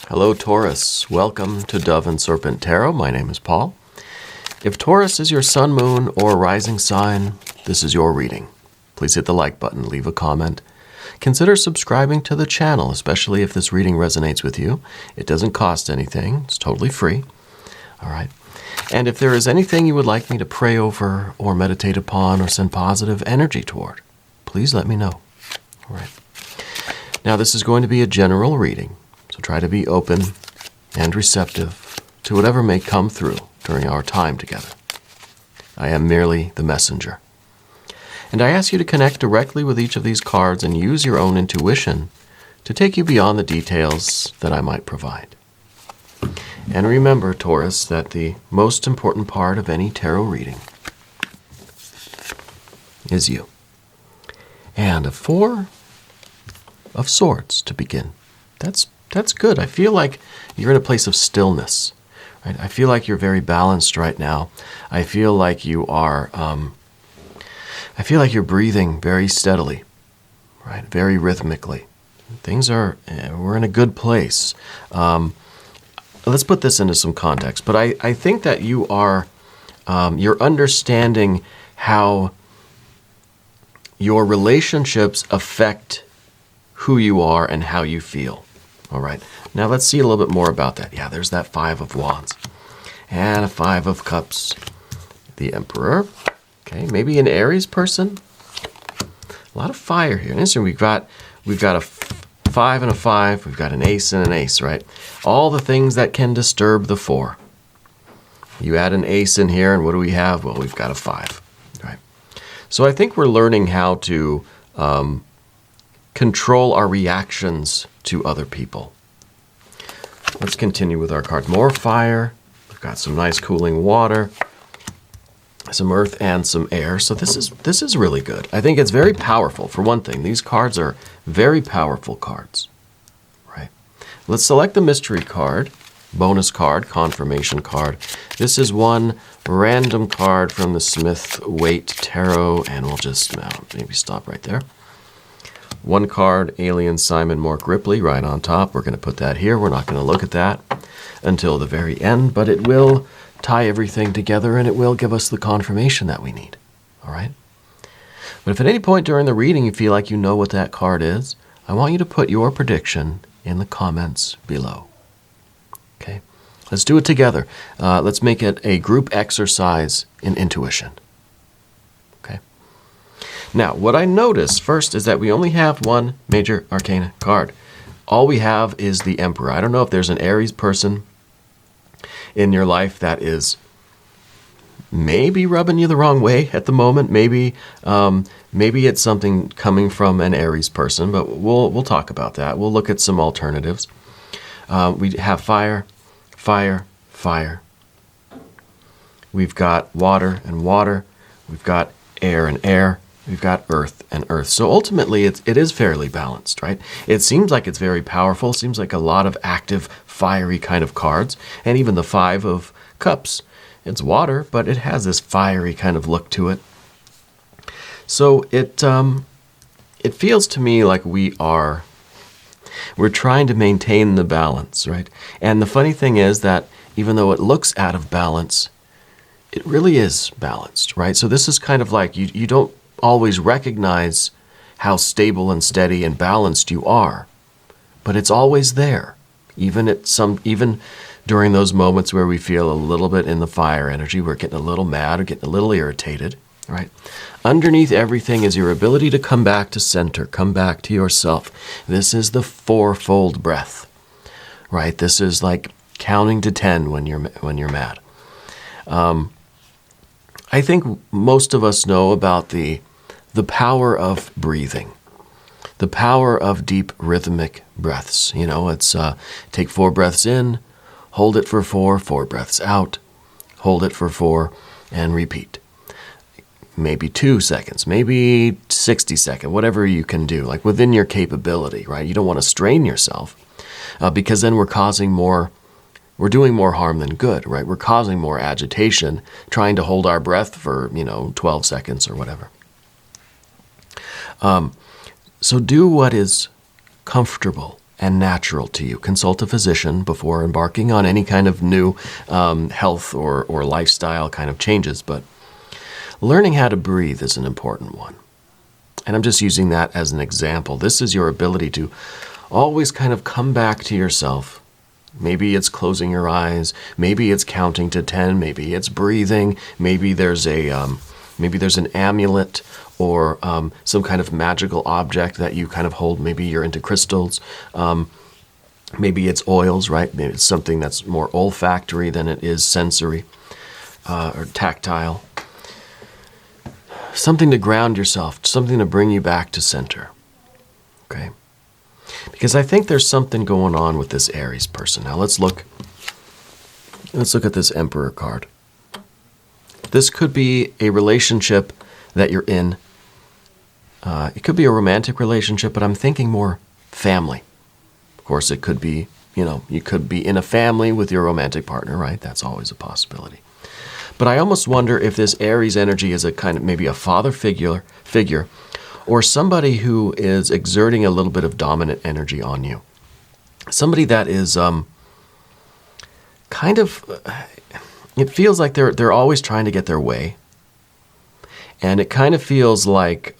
Hello, Taurus. Welcome to Dove and Serpent Tarot. My name is Paul. If Taurus is your sun, moon, or rising sign, this is your reading. Please hit the like button, leave a comment. Consider subscribing to the channel, especially if this reading resonates with you. It doesn't cost anything. It's totally free. All right. And if there is anything you would like me to pray over or meditate upon or send positive energy toward, please let me know. All right. Now, this is going to be a general reading. So try to be open and receptive to whatever may come through during our time together. I am merely the messenger. And I ask you to connect directly with each of these cards and use your own intuition to take you beyond the details that I might provide. And remember, Taurus, that the most important part of any tarot reading is you. And a Four of Swords to begin. That's good. I feel like you're in a place of stillness. Right? I feel like you're very balanced right now. I feel like you are. I feel like you're breathing very steadily, right? Very rhythmically. We're in a good place. Let's put this into some context. But I think that you are. You're understanding how your relationships affect who you are and how you feel. All right, now let's see a little bit more about that. Yeah, there's that Five of Wands and a Five of Cups. The Emperor. Okay, maybe an Aries person. A lot of fire here. And we've got a 5 and a 5. We've got an Ace and an Ace, right? All the things that can disturb the 4. You add an Ace in here, and what do we have? Well, we've got a 5, right? So I think we're learning how to control our reactions to other people. Let's continue with our card. More fire. We've got some nice cooling water, some earth and some air. So this is really good. I think it's very powerful. For one thing, these cards are very powerful cards. Right? Let's select the mystery card, bonus card, confirmation card. This is one random card from the Smith-Waite Tarot, and we'll just maybe stop right there. One card, Alien Simon Mork Ripley, right on top. We're going to put that here. We're not going to look at that until the very end, but it will tie everything together and it will give us the confirmation that we need. All right? But if at any point during the reading you feel like you know what that card is, I want you to put your prediction in the comments below. Okay? Let's do it together. Let's make it a group exercise in intuition. Now, what I notice first is that we only have one major arcana card. All we have is the Emperor. I don't know if there's an Aries person in your life that is maybe rubbing you the wrong way at the moment. Maybe it's something coming from an Aries person, but we'll talk about that. We'll look at some alternatives. We have fire, fire, fire. We've got water and water. We've got air and air. We've got earth and earth. So ultimately, it is fairly balanced, right? It seems like it's very powerful. It seems like a lot of active, fiery kind of cards. And even the Five of Cups, it's water, but it has this fiery kind of look to it. So it feels to me like we're trying to maintain the balance, right? And the funny thing is that even though it looks out of balance, it really is balanced, right? So this is kind of like you don't always recognize how stable and steady and balanced you are, but it's always there, even during those moments where we feel a little bit in the fire energy, we're getting a little mad or getting a little irritated, right? Underneath everything is your ability to come back to center, come back to yourself. This is the fourfold breath, right? This is like counting to 10 when you're mad. I think most of us know about the power of breathing, the power of deep rhythmic breaths. You know, it's take 4 breaths in, hold it for 4, 4 breaths out, hold it for 4, and repeat. Maybe 2 seconds, maybe 60 seconds, whatever you can do, like within your capability, right? You don't want to strain yourself because then we're doing more harm than good, right? We're causing more agitation, trying to hold our breath for, 12 seconds or whatever. So do what is comfortable and natural to you. Consult a physician before embarking on any kind of new health or lifestyle kind of changes, but learning how to breathe is an important one. And I'm just using that as an example. This is your ability to always kind of come back to yourself. Maybe it's closing your eyes. Maybe it's counting to 10. Maybe it's breathing. Maybe there's an amulet or some kind of magical object that you kind of hold. Maybe you're into crystals. Maybe it's oils, right? Maybe it's something that's more olfactory than it is sensory or tactile. Something to ground yourself, something to bring you back to center, okay? Because I think there's something going on with this Aries person. Now let's look at this Emperor card. This could be a relationship that you're in. It could be a romantic relationship, but I'm thinking more family. Of course, it could be, you could be in a family with your romantic partner, right? That's always a possibility. But I almost wonder if this Aries energy is a kind of maybe a father figure or somebody who is exerting a little bit of dominant energy on you. Somebody that is kind of, it feels like they're always trying to get their way. And it kind of feels like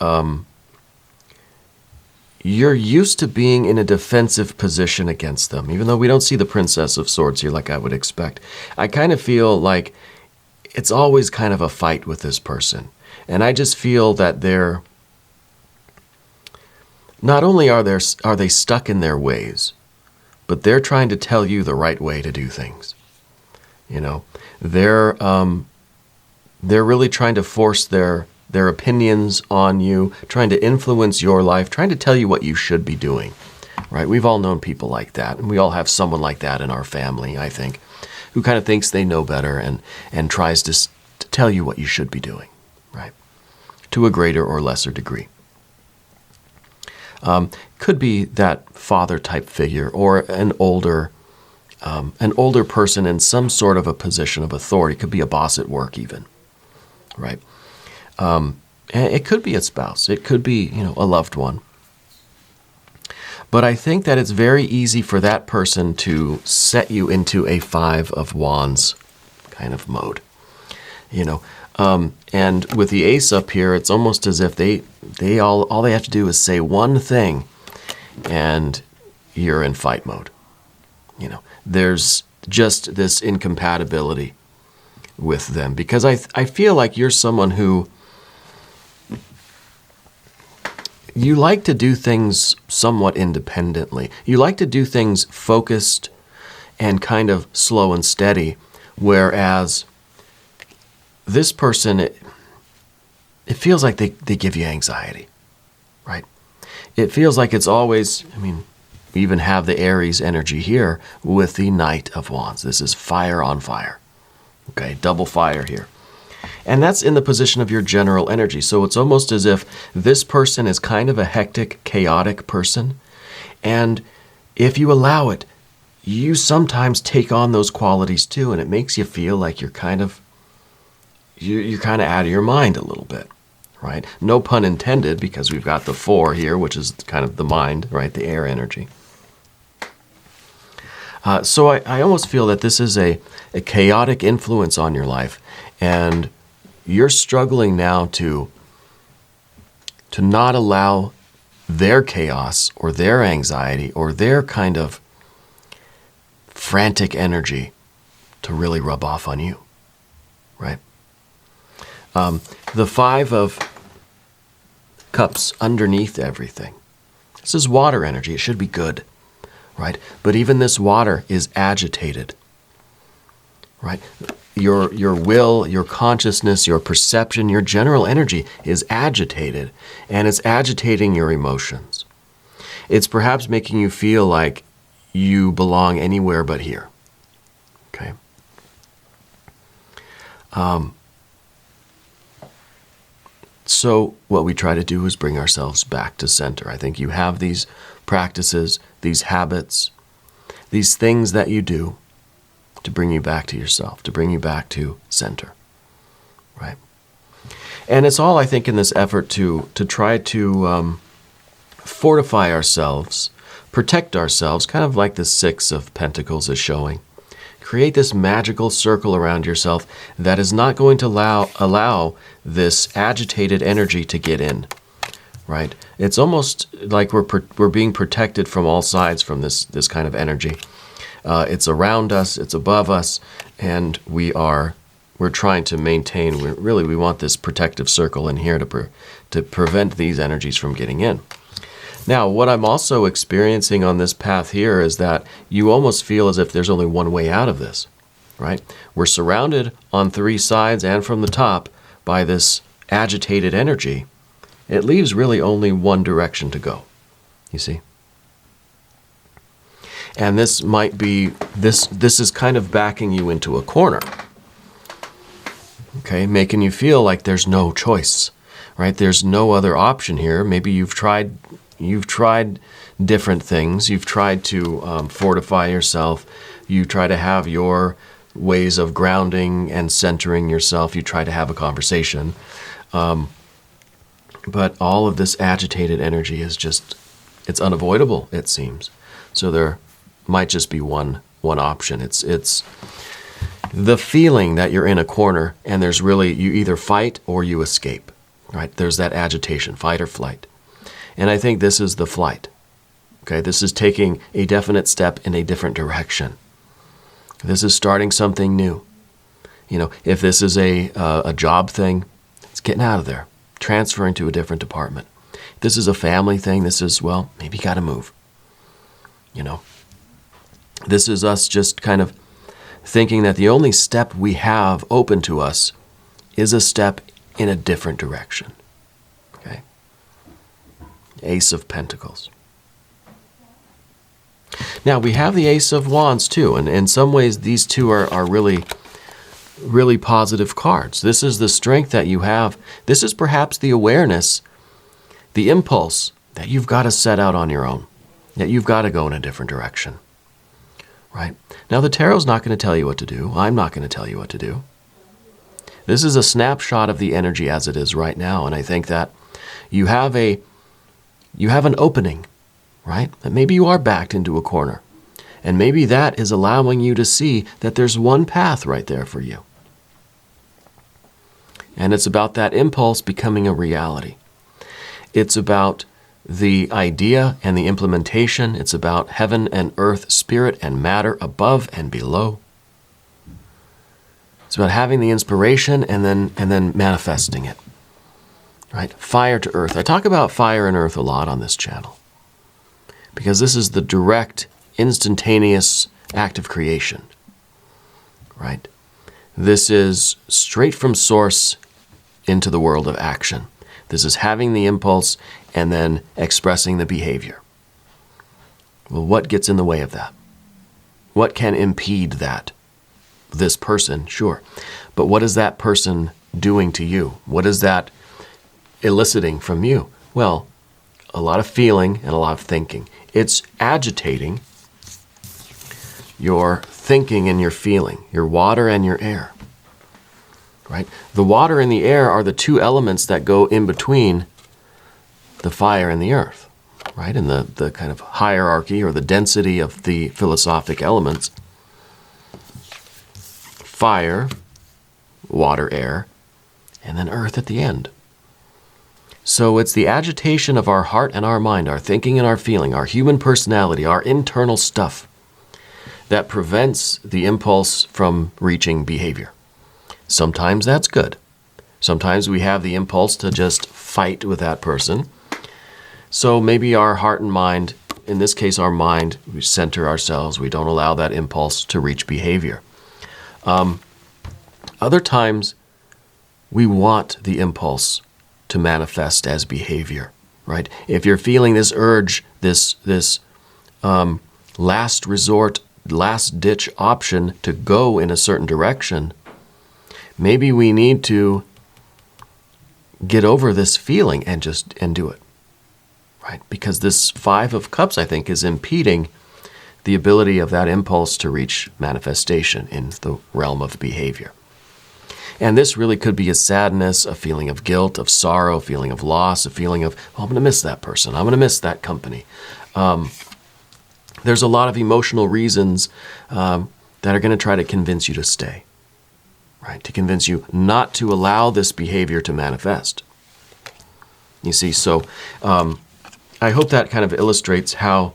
you're used to being in a defensive position against them, even though we don't see the Princess of Swords here like I would expect. I kind of feel like it's always kind of a fight with this person. And I just feel that they're, not only are they stuck in their ways, but they're trying to tell you the right way to do things. They're really trying to force their opinions on you, trying to influence your life, trying to tell you what you should be doing, right? We've all known people like that, and we all have someone like that in our family, I think, who kind of thinks they know better and tries to tell you what you should be doing, right? To a greater or lesser degree. Could be that father-type figure or an older person in some sort of a position of authority. Could be a boss at work even, right? And it could be a spouse. It could be, a loved one. But I think that it's very easy for that person to set you into a 5 of Wands kind of mode. And with the Ace up here, it's almost as if they all they have to do is say one thing and you're in fight mode. There's just this incompatibility with them because I feel like you're someone who you like to do things somewhat independently. You like to do things focused and kind of slow and steady, whereas this person, it feels like they give you anxiety, right? It feels like it's always, we even have the Aries energy here with the Knight of Wands. This is fire on fire, okay? Double fire here. And that's in the position of your general energy. So it's almost as if this person is kind of a hectic, chaotic person. And if you allow it, you sometimes take on those qualities too. And it makes you feel like you're kind of out of your mind a little bit, right? No pun intended, because we've got the 4 here, which is kind of the mind, right? The air energy. So I almost feel that this is a chaotic influence on your life. And you're struggling now to not allow their chaos or their anxiety or their kind of frantic energy to really rub off on you, right? The 5 of Cups underneath everything. This is water energy. It should be good, right? But even this water is agitated, right? Your will, your consciousness, your perception, your general energy is agitated, and it's agitating your emotions. It's perhaps making you feel like you belong anywhere but here, okay? So what we try to do is bring ourselves back to center. I think you have these practices, these habits, these things that you do to bring you back to yourself, to bring you back to center, right? And it's all, I think, in this effort to try to fortify ourselves protect ourselves, kind of like the Six of Pentacles is showing. Create this magical circle around yourself that is not going to allow this agitated energy to get in, right? It's almost like we're being protected from all sides from this kind of energy. It's around us, it's above us, and we're trying to maintain. We want this protective circle in here to prevent these energies from getting in. Now, what I'm also experiencing on this path here is that you almost feel as if there's only one way out of this, right? We're surrounded on three sides and from the top by this agitated energy. It leaves really only one direction to go, you see? And this might be, this is kind of backing you into a corner, okay? Making you feel like there's no choice, right? There's no other option here. Maybe you've tried different things. You've tried to fortify yourself. You try to have your ways of grounding and centering yourself. You try to have a conversation. But all of this agitated energy is just, it's unavoidable, it seems. So there might just be one option. It's the feeling that you're in a corner and there's really, you either fight or you escape, right? There's that agitation, fight or flight. And I think this is the flight. Okay, this is taking a definite step in a different direction. This is starting something new. You know, if this is a job thing, it's getting out of there, transferring to a different department. If this is a family thing, this is, well, maybe you got to move. You know, this is us just kind of thinking that the only step we have open to us is a step in a different direction. Okay. Ace of Pentacles. Now we have the Ace of Wands too, and in some ways these two are really, really positive cards. This is the strength that you have. This is perhaps the awareness, the impulse that you've got to set out on your own, that you've got to go in a different direction, right? Now the Tarot's not going to tell you what to do. I'm not going to tell you what to do. This is a snapshot of the energy as it is right now, and I think that you have an opening, right? That maybe you are backed into a corner. And maybe that is allowing you to see that there's one path right there for you. And it's about that impulse becoming a reality. It's about the idea and the implementation. It's about heaven and earth, spirit and matter, above and below. It's about having the inspiration and then manifesting it. Right? Fire to earth. I talk about fire and earth a lot on this channel because this is the direct, instantaneous act of creation. Right? This is straight from source into the world of action. This is having the impulse and then expressing the behavior. Well, what gets in the way of that? What can impede that? This person, sure. But what is that person doing to you? What is that eliciting from you? Well, a lot of feeling and a lot of thinking. It's agitating your thinking and your feeling, your water and your air. Right? The water and the air are the two elements that go in between the fire and the earth, right? In the kind of hierarchy or the density of the philosophic elements. Fire, water, air, and then earth at the end. So it's the agitation of our heart and our mind, our thinking and our feeling, our human personality, our internal stuff that prevents the impulse from reaching behavior. Sometimes that's good. Sometimes we have the impulse to just fight with that person. So maybe our heart and mind, in this case our mind, we center ourselves, we don't allow that impulse to reach behavior. Other times we want the impulse to manifest as behavior, right? If you're feeling this urge, this last resort, last ditch option to go in a certain direction, maybe we need to get over this feeling and do it, right? Because this Five of Cups, I think, is impeding the ability of that impulse to reach manifestation in the realm of behavior. And this really could be a sadness, a feeling of guilt, of sorrow, a feeling of loss, a feeling of, oh, I'm going to miss that person. I'm going to miss that company. There's a lot of emotional reasons that are going to try to convince you to stay, right? To convince you not to allow this behavior to manifest. You see, so I hope that kind of illustrates how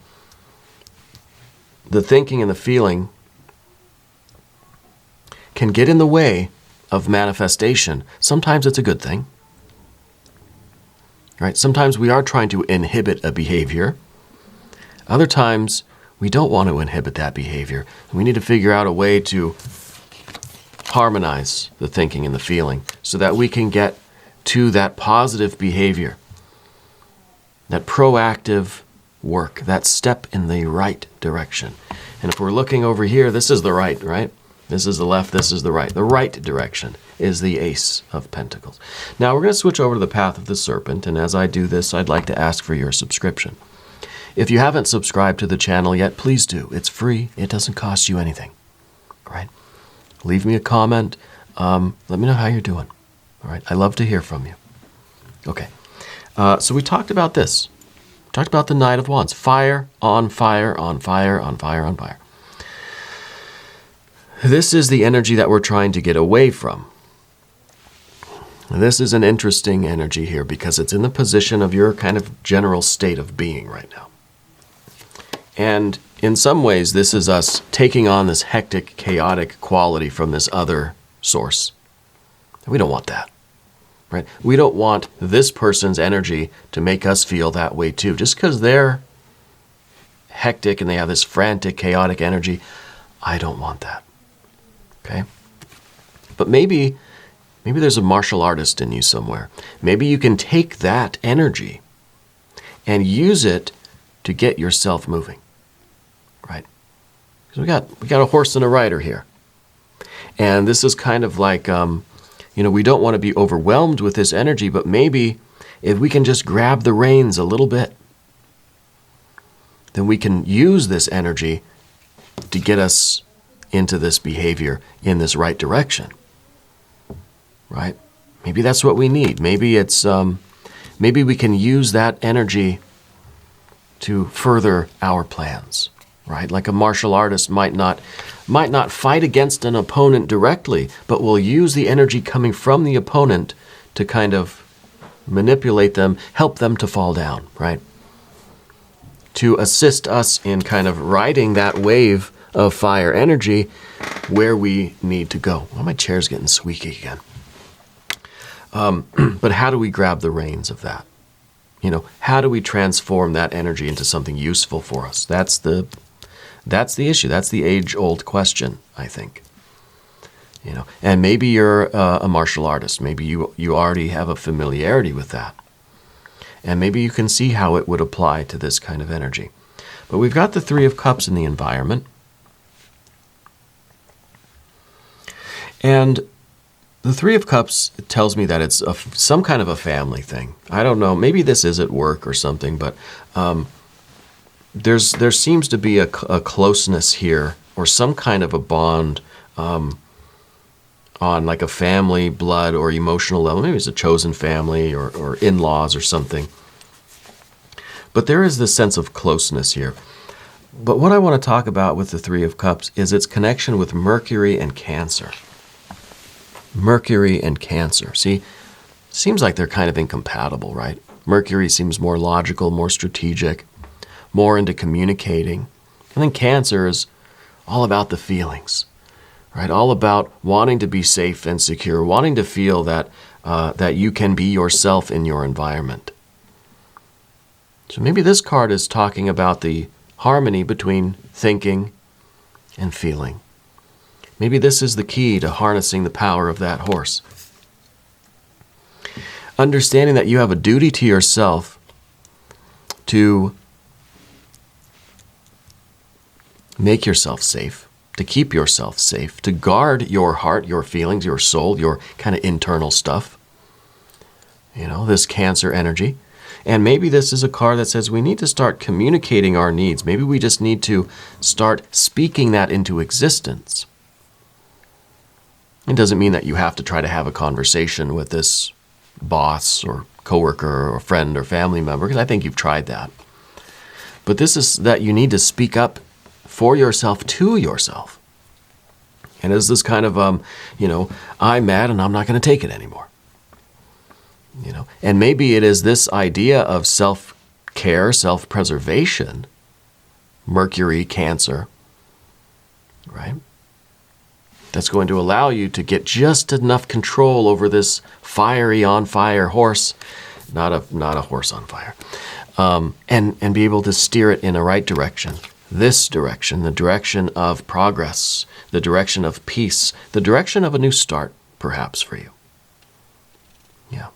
the thinking and the feeling can get in the way of manifestation. Sometimes it's a good thing, right? Sometimes we are trying to inhibit a behavior. Other times we don't want to inhibit that behavior. We need to figure out a way to harmonize the thinking and the feeling so that we can get to that positive behavior, that proactive work, that step in the right direction. And if we're looking over here, this is the right, right? This is the left, this is the right. The right direction is the Ace of Pentacles. Now we're going to switch over to the path of the Serpent, and as I do this, I'd like to ask for your subscription. If you haven't subscribed to the channel yet, please do. It's free. It doesn't cost you anything, right? Leave me a comment. Let me know how you're doing, all right? I love to hear from you. Okay, so we talked about this. We talked about the Knight of Wands. Fire, on fire, on fire, on fire, on fire. This is the energy that we're trying to get away from. This is an interesting energy here because it's in the position of your kind of general state of being right now. And in some ways, this is us taking on this hectic, chaotic quality from this other source. We don't want that, right? We don't want this person's energy to make us feel that way too. Just because they're hectic and they have this frantic, chaotic energy, I don't want that. Okay? But maybe there's a martial artist in you somewhere. Maybe you can take that energy and use it to get yourself moving, right? Because we got a horse and a rider here. And this is kind of like, we don't want to be overwhelmed with this energy, but maybe if we can just grab the reins a little bit, then we can use this energy to get us into this behavior in this right direction, right? Maybe that's what we need. Maybe it's, maybe we can use that energy to further our plans, right? Like a martial artist might not fight against an opponent directly, but will use the energy coming from the opponent to kind of manipulate them, help them to fall down, right? To assist us in kind of riding that wave of fire energy where we need to go. Well, my chair's getting squeaky again. But how do we grab the reins of that? How do we transform that energy into something useful for us? That's the issue. That's the age-old question, I think. And maybe you're a martial artist. Maybe you already have a familiarity with that. And maybe you can see how it would apply to this kind of energy. But we've got the Three of Cups in the environment. And the Three of Cups tells me that it's some kind of a family thing. I don't know. Maybe this is at work or something, but there seems to be a closeness here or some kind of a bond on like a family, blood, or emotional level. Maybe it's a chosen family or in-laws or something. But there is this sense of closeness here. But what I want to talk about with the Three of Cups is its connection with Mercury and Cancer. Mercury and Cancer. See, seems like they're kind of incompatible, right? Mercury seems more logical, more strategic, more into communicating. And then Cancer is all about the feelings, right? All about wanting to be safe and secure, wanting to feel that you can be yourself in your environment. So maybe this card is talking about the harmony between thinking and feeling. Maybe this is the key to harnessing the power of that horse. Understanding that you have a duty to yourself to make yourself safe, to keep yourself safe, to guard your heart, your feelings, your soul, your kind of internal stuff. This Cancer energy. And maybe this is a card that says we need to start communicating our needs. Maybe we just need to start speaking that into existence. It doesn't mean that you have to try to have a conversation with this boss or coworker or friend or family member, because I think you've tried that. But this is that you need to speak up for yourself to yourself. And it's this kind of, I'm mad and I'm not going to take it anymore. And maybe it is this idea of self-care, self-preservation, Mercury, Cancer, right? That's going to allow you to get just enough control over this fiery on fire horse, not a horse on fire, and be able to steer it in the right direction. This direction, the direction of progress, the direction of peace, the direction of a new start, perhaps, for you. Yeah.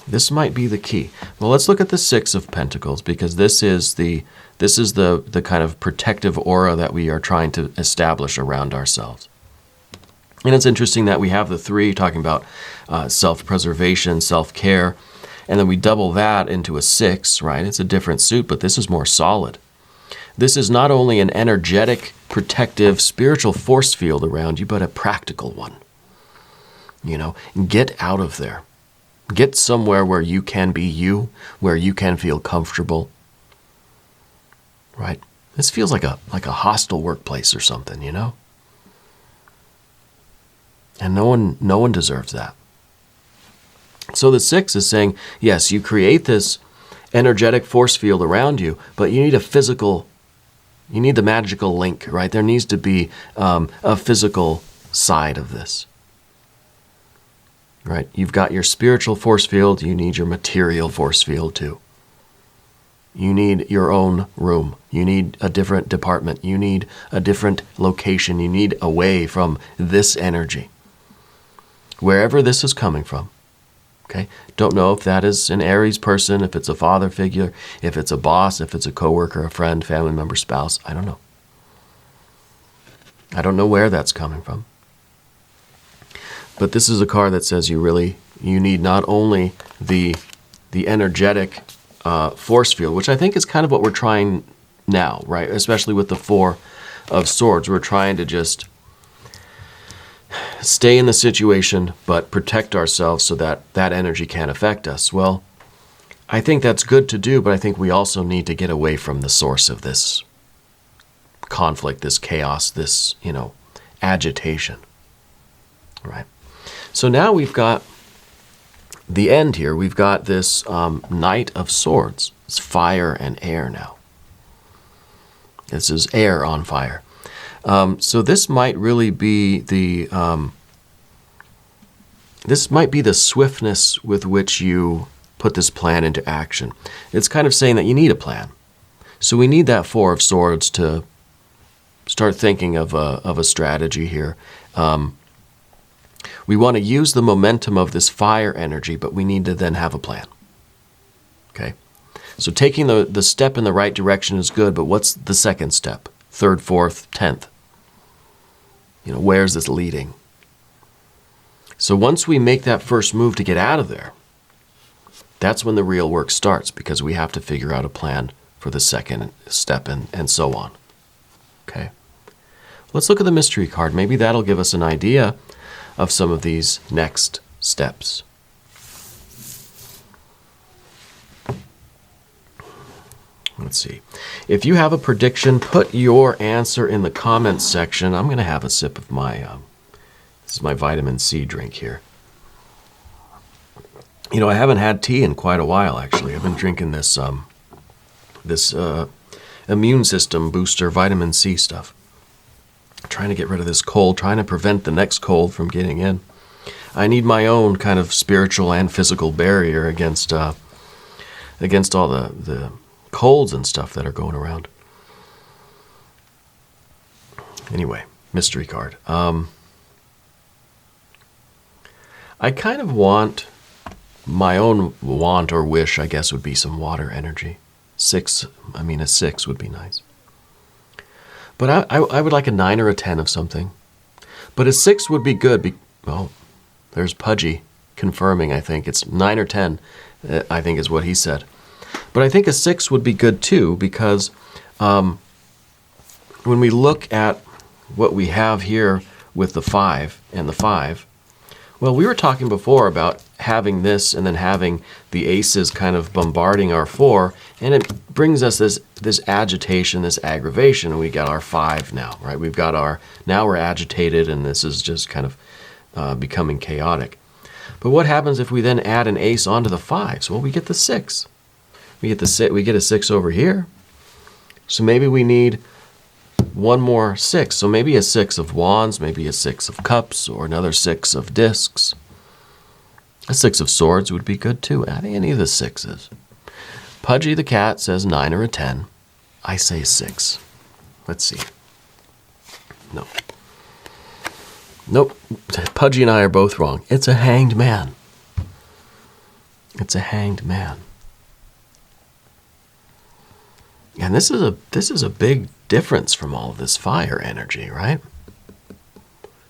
This might be the key. Well, let's look at the Six of Pentacles, because this is the kind of protective aura that we are trying to establish around ourselves. And it's interesting that we have the three talking about self-preservation, self-care, and then we double that into a six, right? It's a different suit, but this is more solid. This is not only an energetic, protective, spiritual force field around you, but a practical one. Get out of there. Get somewhere where you can be you, where you can feel comfortable. Right? This feels like a hostile workplace or something, And no one deserves that. So the six is saying, yes, you create this energetic force field around you, but you need you need the magical link, right? There needs to be a physical side of this. Right? You've got your spiritual force field, you need your material force field too. You need your own room. You need a different department. You need a different location. You need away from this energy. Wherever this is coming from. Okay? Don't know if that is an Aries person, if it's a father figure, if it's a boss, if it's a coworker, a friend, family member, spouse. I don't know. I don't know where that's coming from. But this is a card that says you need not only the energetic force field, which I think is kind of what we're trying now, right? Especially with the Four of Swords. We're trying to just stay in the situation, but protect ourselves so that that energy can't affect us. Well, I think that's good to do, but I think we also need to get away from the source of this conflict, this chaos, this, agitation, right? So now we've got the end here. We've got this Knight of Swords. It's fire and air now. This is air on fire. So this might really be the swiftness with which you put this plan into action. It's kind of saying that you need a plan. So we need that Four of Swords to start thinking of a strategy here. We want to use the momentum of this fire energy, but we need to then have a plan. Okay? So taking the step in the right direction is good, but what's the second step? Third, fourth, 10th? Where's this leading? So once we make that first move to get out of there, that's when the real work starts, because we have to figure out a plan for the second step and so on. Okay? Let's look at the mystery card. Maybe that'll give us an idea of some of these next steps. Let's see. If you have a prediction, put your answer in the comments section. I'm going to have a sip of my, this is my vitamin C drink here. I haven't had tea in quite a while, actually. I've been drinking this, immune system booster vitamin C stuff. Trying to get rid of this cold, trying to prevent the next cold from getting in. I need my own kind of spiritual and physical barrier against all the colds and stuff that are going around. Anyway, mystery card. I kind of want, my own want or wish, I guess, would be some water energy. A 6 would be nice. But I would like a 9 or a 10 of something. But a 6 would be good. There's Pudgy confirming, I think. It's 9 or 10, I think is what he said. But I think a 6 would be good too, because when we look at what we have here with the 5 and the 5, Well, we were talking before about having this and then having the aces kind of bombarding our 4, and it brings us this agitation, this aggravation, and we got our 5 now, right? We've got now we're agitated, and this is just kind of becoming chaotic. But what happens if we then add an ace onto the 5s? Well, we get the 6. We get a 6 over here. So maybe we need one more 6. So maybe a 6 of wands, maybe a 6 of cups, or another 6 of discs. A 6 of swords would be good too, adding any of the 6s. Pudgy the cat says 9 or a 10. I say 6. Let's see. No. Nope. Pudgy and I are both wrong. It's a hanged man. It's a hanged man. And this is a big difference from all of this fire energy, right?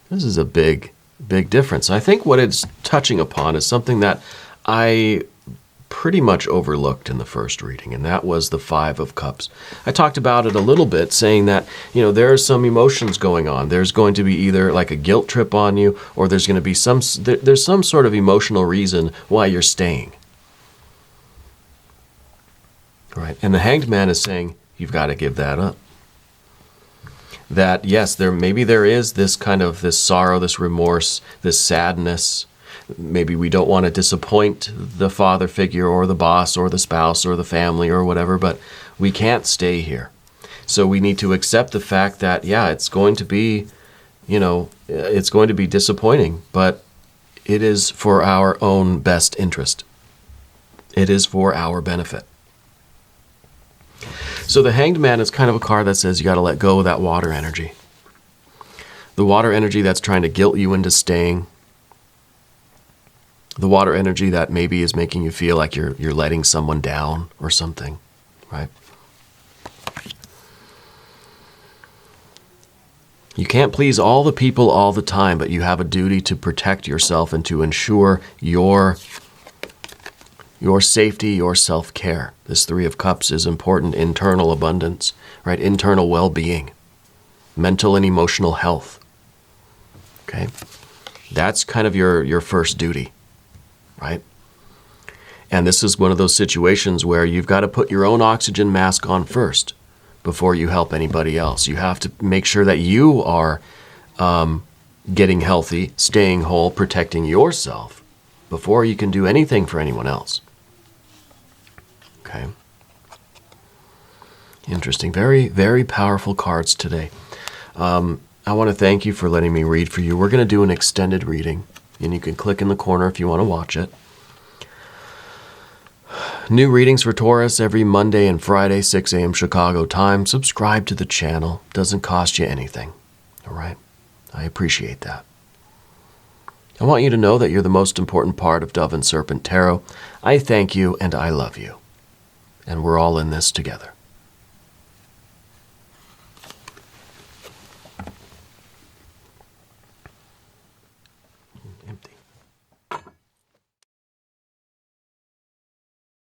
This is a big difference. I think what it's touching upon is something that I pretty much overlooked in the first reading, and that was the 5 of Cups. I talked about it a little bit, saying that, there are some emotions going on. There's going to be either like a guilt trip on you, or there's going to be there's some sort of emotional reason why you're staying. Right? And the Hanged Man is saying, you've got to give that up. That, yes, maybe there is this kind of this sorrow, this remorse, this sadness. Maybe we don't want to disappoint the father figure or the boss or the spouse or the family or whatever, but we can't stay here. So we need to accept the fact that, yeah, it's going to be, it's going to be disappointing, but it is for our own best interest. It is for our benefit. So the Hanged Man is kind of a card that says you got to let go of that water energy. The water energy that's trying to guilt you into staying. The water energy that maybe is making you feel like you're letting someone down or something, right? You can't please all the people all the time, but you have a duty to protect yourself and to ensure your safety, your self-care. This 3 of Cups is important. Internal abundance, right? Internal well-being, mental and emotional health. Okay? That's kind of your first duty, right? And this is one of those situations where you've got to put your own oxygen mask on first before you help anybody else. You have to make sure that you are getting healthy, staying whole, protecting yourself before you can do anything for anyone else. Okay. Interesting. Very, very powerful cards today. I want to thank you for letting me read for you. We're going to do an extended reading, and you can click in the corner if you want to watch it. New readings for Taurus every Monday and Friday, 6 a.m. Chicago time. Subscribe to the channel. Doesn't cost you anything. All right? I appreciate that. I want you to know that you're the most important part of Dove and Serpent Tarot. I thank you and I love you. And we're all in this together.